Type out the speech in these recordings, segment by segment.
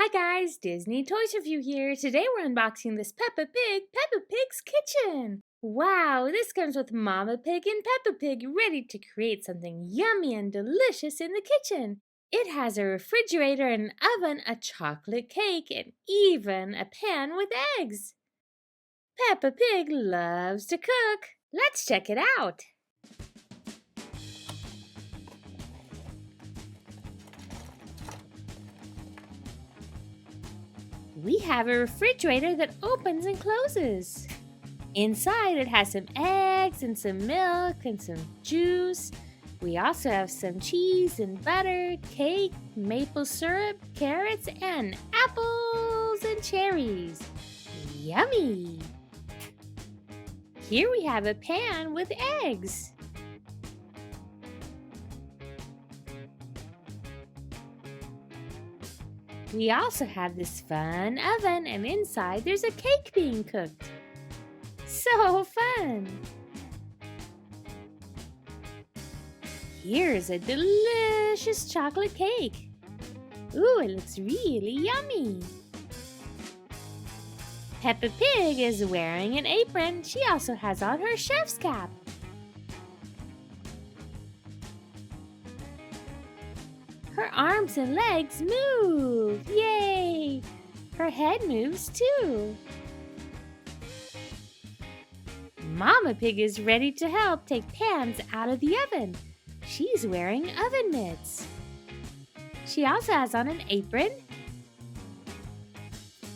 Hi guys, Disney Toys Review here. Today we're unboxing this Peppa Pig's Kitchen. Wow, this comes with Mama Pig and Peppa Pig ready to create something yummy and delicious in the kitchen. It has a refrigerator, an oven, a chocolate cake, and even a pan with eggs. Peppa Pig loves to cook. Let's check it out. We have a refrigerator that opens and closes. Inside it has some eggs and some milk and some juice. We also have some cheese and butter, cake, maple syrup, carrots, and apples and cherries. Yummy! Here we have a pan with eggs. We also have this fun oven, and inside there's a cake being cooked. So fun! Here's a delicious chocolate cake. Ooh, it looks really yummy. Peppa Pig is wearing an apron. She also has on her chef's cap. Her arms and legs move! Yay! Her head moves too. Mama Pig is ready to help take pans out of the oven. She's wearing oven mitts. She also has on an apron.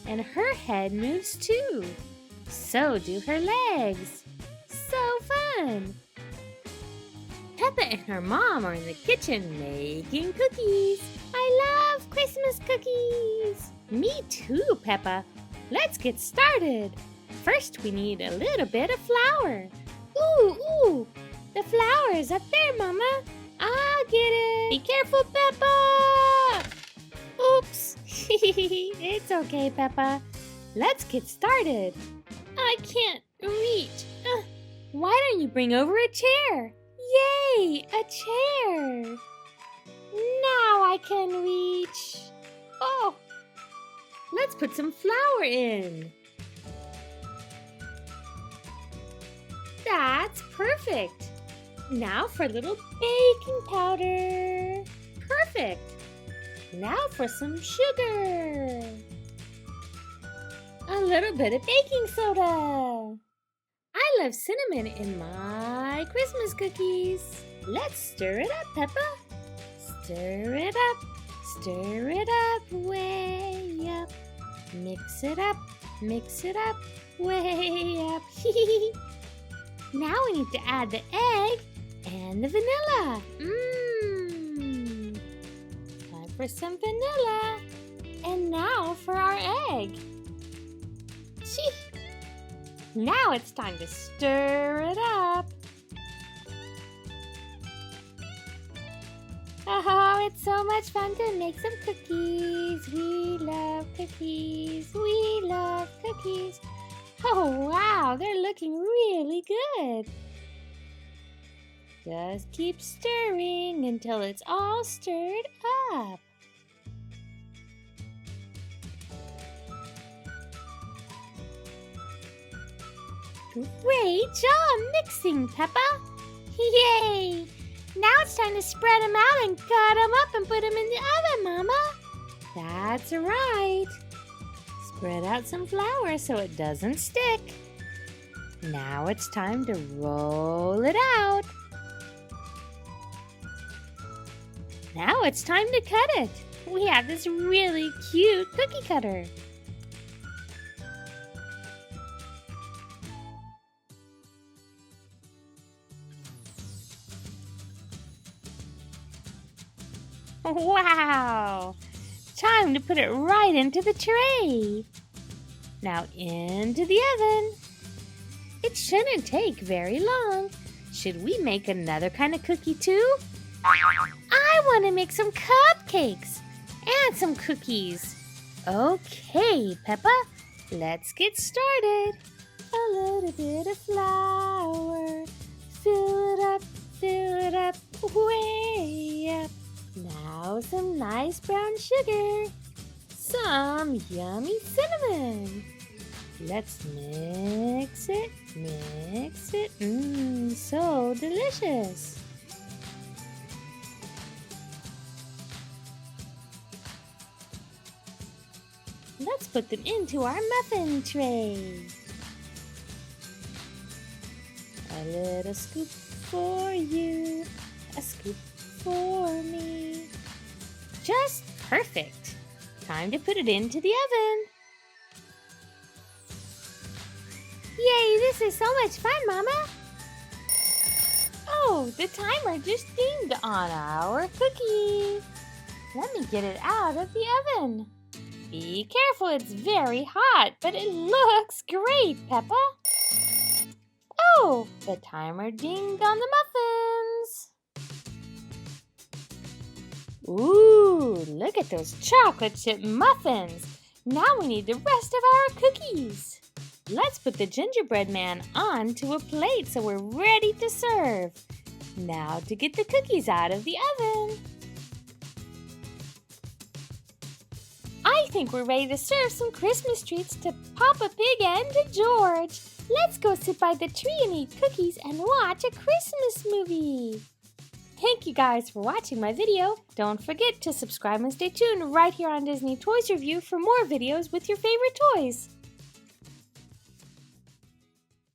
And her head moves too. So do her legs. So fun! Peppa and her mom are in the kitchen making cookies. I love Christmas cookies. Me too, Peppa. Let's get started. First, we need a little bit of flour. Ooh, the flour is up there, Mama. I'll get it. Be careful, Peppa. Oops. It's okay, Peppa. Let's get started. I can't reach. Why don't you bring over a chair? Yay, a chair! Now I can reach. Oh, let's put some flour in. That's perfect. Now for a little baking powder. Perfect. Now for some sugar. A little bit of baking soda. I love cinnamon in my Christmas cookies. Let's stir it up, Peppa. Stir it up, way up. Mix it up, way up. Now we need to add the egg and the vanilla. Time for some vanilla. And now for our egg. Now it's time to stir it up. Oh, it's so much fun to make some cookies. We love cookies. We love cookies. Oh, wow, they're looking really good. Just keep stirring until it's all stirred up. Great job mixing, Peppa! Yay! Now it's time to spread them out and cut them up and put them in the oven, Mama. That's right. Spread out some flour so it doesn't stick. Now it's time to roll it out. Now it's time to cut it. We have this really cute cookie cutter. Wow! Time to put it right into the tray. Now into the oven. It shouldn't take very long. Should we make another kind of cookie too? I want to make some cupcakes and some cookies. Okay, Peppa, let's get started. A little bit of flour. Fill it up, way up. Now some nice brown sugar. some yummy cinnamon. Let's mix it, so delicious. Let's put them into our muffin tray. A little scoop for you, a scoop for me. Just perfect. Time to put it into the oven. Yay, this is so much fun, Mama. Oh, the timer just dinged on our cookie. Let me get it out of the oven. Be careful, it's very hot, but it looks great, Peppa. Oh, the timer dinged on the muffins. Ooh, look at those chocolate chip muffins. Now we need the rest of our cookies. Let's put the gingerbread man onto a plate so we're ready to serve. Now to get the cookies out of the oven. I think we're ready to serve some Christmas treats to Peppa Pig and to George. Let's go sit by the tree and eat cookies and watch a Christmas movie. Thank you guys for watching my video. Don't forget to subscribe and stay tuned right here on Disney Toys Review for more videos with your favorite toys.